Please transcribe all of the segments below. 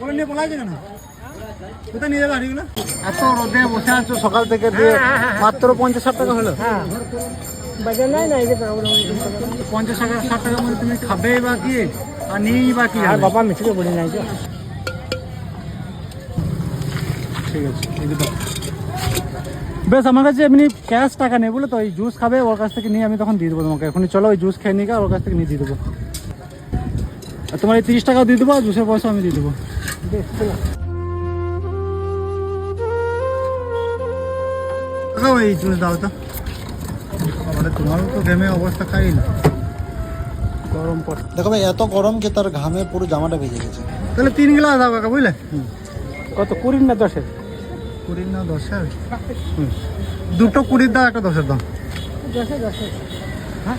বলে নিয়ে পলাইছে কেন? কোথায় নিয়ে যাবে হাঁড়িগুলো? এত রোদে বসে আছো সকাল থেকে, দিয়ে মাত্র 50-60 টাকা হলো। বাজার নাই না, এই যে 50-60 টাকার মধ্যে তুমি খাবে বা কি আর নিয়েই বা কি? আর বাবা মিষ্টিকে বলি নাই তো। ঠিক আছে, বেশ। আমার কাছে এমনি ক্যাশ টাকা নেই বলে তো, ওই জুস খাবে ওর কাছ থেকে নিয়ে আমি তখন দিয়ে দেবো তোমাকে। এখনই চলো ওই জুস খেয়ে নিয়ে ওর কাছ থেকে নিয়ে দিয়ে দেবো। আর তোমার এই 30 টাকাও দিয়ে দেবো, আর জুসের পয়সা আমি দিয়ে দেবো। এই জুস দাও তো, তোমারও তো ঘেমে অবস্থা খাই না। গরম পড়ে দেখো ভাই, এত গরম যে তার ঘামে পুরো জামাটা ভেজে গেছে। তাহলে 3 গ্লাস দাও কাকা, বুঝলে? কত 20 না 10? 20 না 10? দুটো 20 দাও, একটা 10 দাও। 10 হ্যাঁ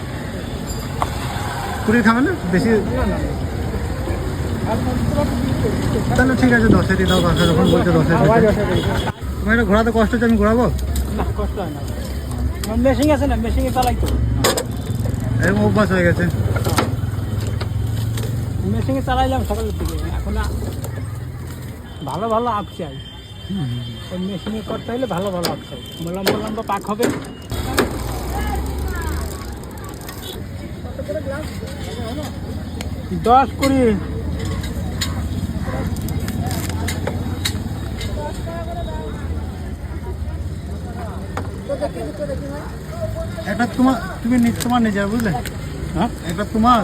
20 খাবে না বেশি? তাহলে ঠিক আছে 10 দাও কাকা, যখন বলছে 10। তোমার এটা ঘোরাতে কষ্ট হচ্ছে, আমি ঘোরাবো না? কষ্ট হয় না, মেশিন আছে না, মেশিনে চালাই তো। এরকম অভ্যাস হয়ে গেছে। মেশিনে চালাইলাম সকালের দিকে, এখন ভালো ভালো আপ চাই। ওই মেশিনে করতে হলে ভালো ভালো আপ চাই, লম্বা লম্বা পাক হবে। দশ 20। এটা তোমার নিজের, বুঝলে? হ্যাঁ, এটা তোমার।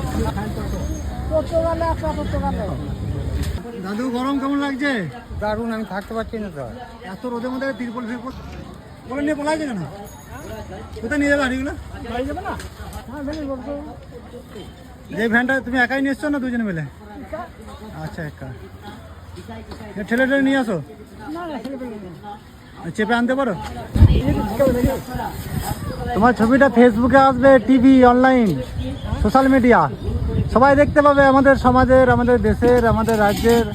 দাদু গরম কেমন লাগছে? দারুণ, আমি থাকতে পারছি না তো। এত রোদের মধ্যে তিরপল ফিরপল বলে নিয়ে পলাইছে কেন? কোথায় নিয়ে যাবে হাঁড়িগুলো? বাড়ি যাবে না? যে ভ্যানটা তুমি একাই নিয়ে এসছো না দুজনে মিলে? আচ্ছা, একা। ঠেলে ঠেলে নিয়ে আসো, চেপে আনতে পারো? তোমার ছবিটা ফেসবুকে আসবে, টিভি, অনলাইন, সোশ্যাল মিডিয়া সবাই দেখতে পাবে। আমাদের সমাজের, আমাদের দেশের, আমাদের রাজ্যের,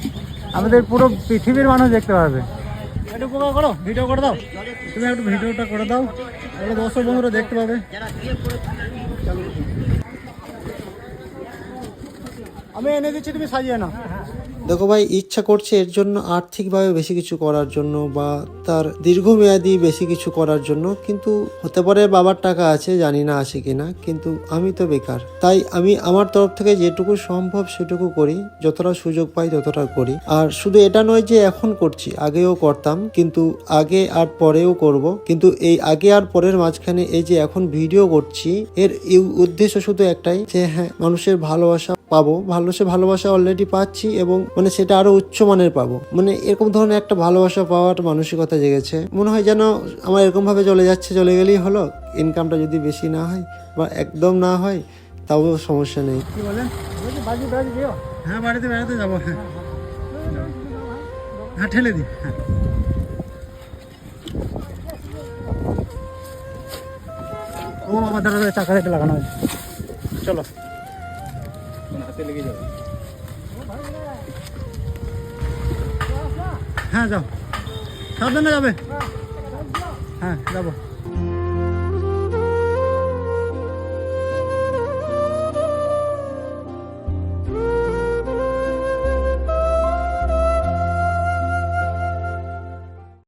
আমাদের পুরো পৃথিবীর মানুষ দেখতে পাবে। একটু উপকার করো, ভিডিও করে দাও। তুমি একটু ভিডিওটা করে দাও, তাহলে দর্শক বন্ধুরা দেখতে পাবে। আমি এনে দিচ্ছি, তুমি সাজিয়ে নাও। দেখো ভাই, ইচ্ছা করছে এর জন্য আর্থিকভাবে বেশি কিছু করার জন্য বা তার দীর্ঘমেয়াদী বেশি কিছু করার জন্য, কিন্তু হতে পারে বাবার টাকা আছে, জানি না আছে কিনা, কিন্তু আমি তো বেকার। তাই আমি আমার তরফ থেকে যেটুকু সম্ভব সেটুকু করি, যতটা সুযোগ পাই ততটা করি। আর শুধু এটা নয় যে এখন করছি, আগেও করতাম, কিন্তু আগে আর পরেও করব। কিন্তু এই আগে আর পরের মাঝখানে এই যে এখন ভিডিও করছি, এর উদ্দেশ্য শুধু একটাই, যে হ্যাঁ, মানুষের ভালোবাসা পাবো, ভালোবাসা অলরেডি পাচ্ছি, এবং মানে সেটা আরো উচ্চ মানের পাবো। মানে এরকম ধরনের একটা ভালোবাসা পাওয়ার মানসিকতা জেগেছে। মনে হয় যেন আমার এরকম ভাবে চলে গেলেই হলো। ইনকামটা যদি বেশি না হয় বা একদম না হয়, তাও সমস্যা নেই। কি বলেন? হ্যাঁ, বাড়িতে বেড়াতে যাবো। হ্যাঁ, ঠেলে দিই। হ্যাঁ, ও বাবা, দাঁড়া, চাকা এটা লাগানো হয়েছে। চলো, হাতে লেগে যাবে। হ্যাঁ, যাও, সাবধানে যাবে। হ্যাঁ, যাবো।